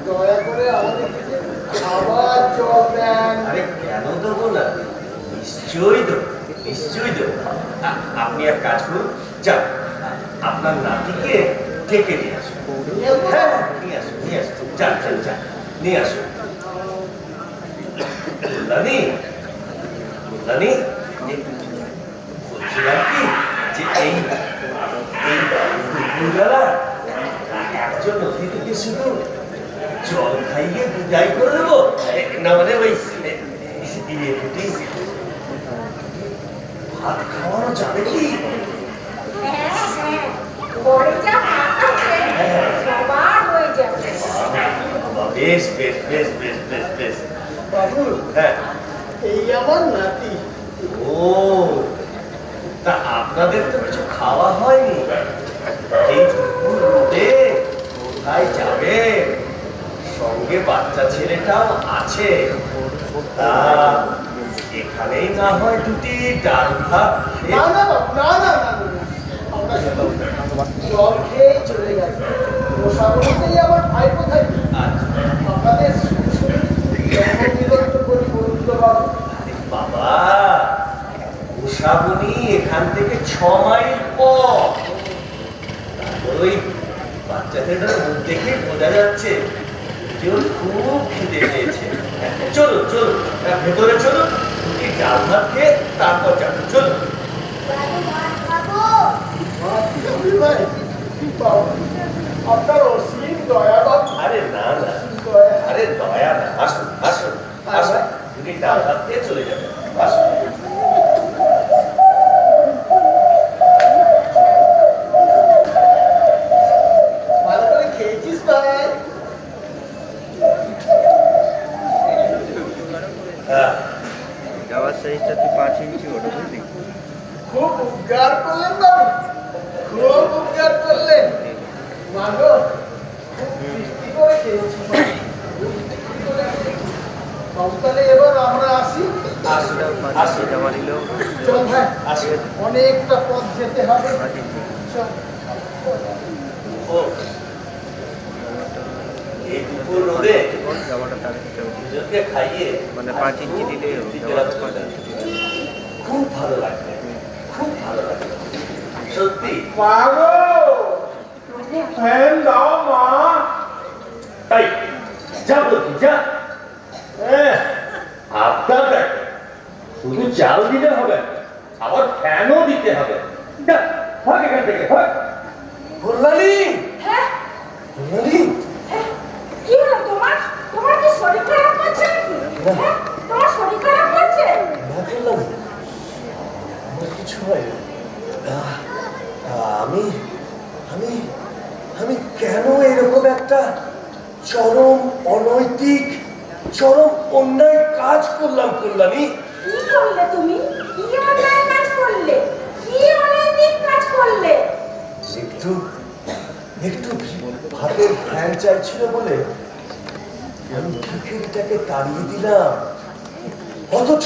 দয়া করে আমাদেরকে যে খাবার জল দেন। আরে কেন দেবো না, নিশ্চয়ই দেবো, নিশ্চয়ই দেবো। আপনি এক কাজ করুন, যান আপনার নাতিকে ডেকে নিয়ে আসুন। হ্যাঁ, নিয়ে আসুন, নিয়ে যান যান যান, নিয়ে আসুন। কল্যাণী, কল্যাণী, বলছিলাম কি যে এই দুপুরবেলা একজন অতিথিকে শুধু জল খাইয়ে বিদায় করে দেবো, না মানে ওই ভাত খাওয়ানো যাবে কি? হ্যাঁ হ্যাঁ, পরে যা ভাত আছে সবার হয়ে যাবে। বেশ বেশ বেশ বেশ বেশ বেশ। বাবু, হ্যাঁ, এই আমার নাতি। ও তা আপনাদের তো কিছু খাওয়া হয়নি, এই দুপুর রোদে কোথায় যাবে? সঙ্গে বাচ্চা ছেলেটাও আছে, তা এখানেই না হয় দুটি ডাল ভাত খেয়ে- না না বাবু, না না না না, আমরা শুধু জল খেয়ে চলে যাচ্ছি। গোসাগরতেই আমার ভাই কোথায়? আচ্ছা, আপনাদের জন্মদিন তো করি বলুন তো বাবু। আরে বাবা, উষাবনি এখান থেকে 6 মাইল পথ। তারপর ওই বাচ্চা ছেলেটার মুখ দেখে বোঝা যাচ্ছে কেউ খুব খিদে পেয়েছে। চলুন চলুন, ভেতরে চলুন, দুটি ডাল ভাত খেয়ে তারপর যাবো। চলুন। ভাই, বাবু, আপনার অসীম দয়া বাবু, আরে না না, দয়া। আরে দয়া না, আসুন আসুন আসুন, দুটি ডাল ভাত খেয়ে চলে যাবেন। আসুন। ভালো করে খেয়েছিস ভাই? হ্যাঁ, যাওয়ার সাইজটা তুই 5 ইঞ্চি ওটা বুঝলি? খুব উপকার করলেন বাবু, খুব উপকার করলেন। মাগো, খুব তৃপ্তি করে খেয়েছি বাবু, খুব তৃপ্তি করে খেয়েছি। বাবু, তাহলে এবার আমরা আসি। আসুন আসুন। জমা নিলেও চল ভাই, আসুন। অনেকটা পথ যেতে হবে। 5 ইঞ্চি চল। ও, এই দুপুর রোদে জামাটা তার দিতে হবে। দুজনকে খাইয়ে মানে 5 ইঞ্চি দিলেই হবে, জামাটা 5 ইঞ্চি দিলে হবে। খুব ভালো লাগবে, খুব ভালো লাগবে সত্যি। মাগো, তুমি ফ্যান দাও মা। তাই যা বলছি যা। আপনার দেখ, শুধু চাল দিলে হবে না, আবার ফ্যানও দিতে হবে। যা, ভাগ এখান থেকে, ভাগ। কল্যাণী, হ্যাঁ কল্যাণী, হ্যাঁ, কি হলো তোমার? তোমার কি শরীর খারাপ করছে নাকি? হ্যাঁ, তোমার শরীর খারাপ করছে? না কল্যাণী, আমার কিছু হয়নি। আমি আমি আমি কেন এরকম একটা চরম অনৈতিক, চরম অন্যায় কাজ করলাম কল্যাণী? কি করলে তুমি? কি অন্যায় কাজ করলে? কি অনৈতিক কাজ করলে? একটু একটু ভাতের ফ্যান চাইছিল বলে আমি ভিখিরিটাকে তাড়িয়ে দিলাম। অথচ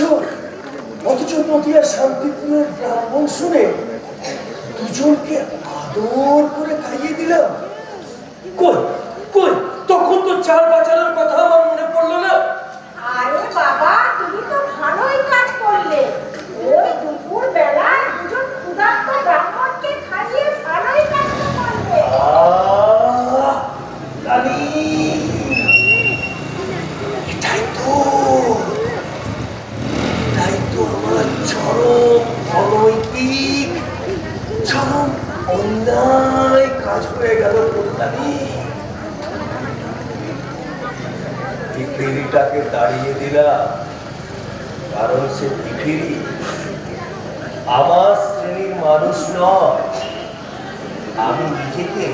অথচ নদিয়া শান্তিপুরের ব্রাহ্মণ শুনে দুজনকে আদর করে খাইয়ে দিলাম। কই কই, তখন তো চাল বাঁচানোর কথা আমার মনে পড়লো না। আরে বাবা, তুমি তো ভালোই কাজ করলে। ওই দুপুর বেলায় দুজন ক্ষুধার্ত ব্রাহ্মণকে খাইয়ে ভালোই কাজ করলে। রানী, এটাই তো আমার চরম অনৈতিক, চরম অন্যায় কাজ হয়ে গেল কল্যাণী। ভিখিরিটাকে তাড়িয়ে দিলাম, কারণ সে ভিখিরি আমার শ্রেণীর মানুষ নয়। আমি নিজেকে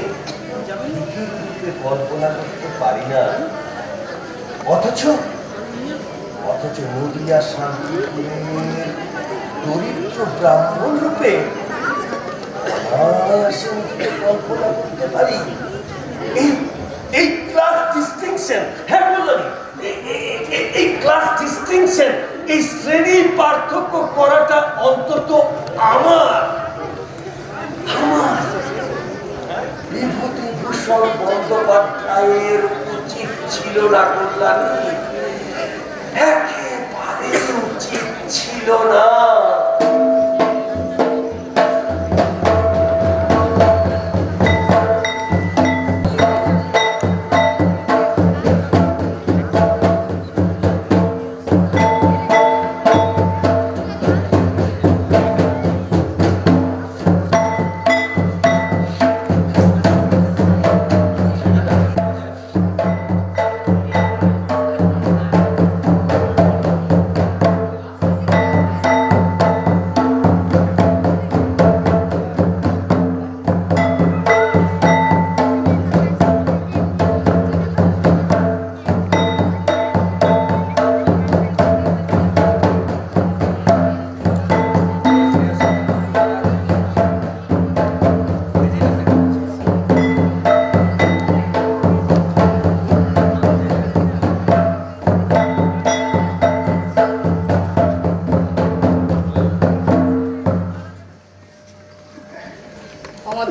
ভিখিরি রূপে কল্পনা করতে পারি না। অথচ নদিয়া শান্তিপুরের দরিদ্র ব্রাহ্মণ রূপে কল্পনা করতে পারি। এই ক্লাস ডিস্টিংশন, হ্যাঁ বললাম, এই ক্লাস ডিস্টিংশন, এই শ্রেণীর পার্থক্য করাটা অন্তত আমার বিভূতিভূষণ বন্দ্যোপাধ্যায়ের উচিত ছিল না কল্যাণী, একেবারে উচিত ছিল না।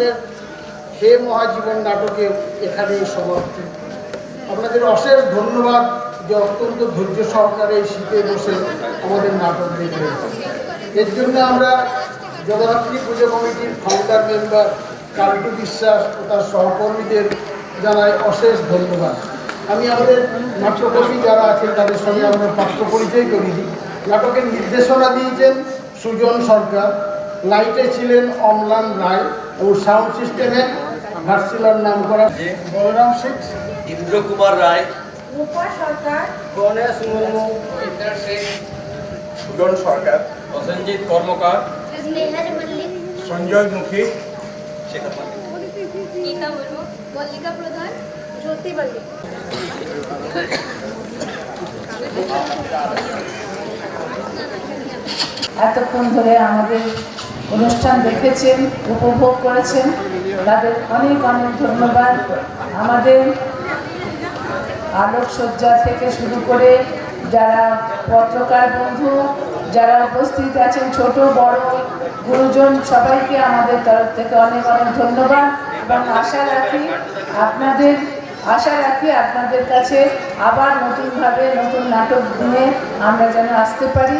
আমাদের হে মহাজীবন নাটকে এখানেই সমাপ্তি। আপনাদের অশেষ ধন্যবাদ যে অত্যন্ত ধৈর্য সহকারে এই শীতে বসে আমাদের নাটক দেখে। এর জন্য আমরা জগদ্ধাত্রী পুজো কমিটির ফাউন্ডার মেম্বার কাল্টু বিশ্বাস ও তার সহকর্মীদের জানাই অশেষ ধন্যবাদ। আমি আমাদের নাট্যকর্মী যারা আছেন তাদের সঙ্গে আমরা পাঠ্য পরিচয় করিয়ে দিই। নাটকের নির্দেশনা দিয়েছেন সুজন সরকার, লাইটে ছিলেন অম্লান রায় এবং সাউন্ড সিস্টেমে ভার্সিলার নাম করা বলরাম শেখ, ইন্দ্র কুমার রায়, রূপা সরকার, গণেশ মুর্মু, সুজন সরকার, প্রসেনজিৎ কর্মকার, স্নেহার মল্লিক, সঞ্জয় মুখী, গীতা মুর্মু, মল্লিকা প্রধান, জ্যোতি মল্লিক। এতক্ষণ ধরে আমাদের অনুষ্ঠান দেখেছেন, উপভোগ করেছেন, তাদের অনেক অনেক ধন্যবাদ। আমাদের আলোকসজ্জা থেকে শুরু করে যারা পত্রকার বন্ধু, যারা উপস্থিত আছেন, ছোট বড় গুরুজন, সবাইকে আমাদের তরফ থেকে অনেক অনেক ধন্যবাদ এবং আশা রাখি আপনাদের কাছে আবার নতুনভাবে নতুন নাটক নিয়ে আমরা যেন আসতে পারি।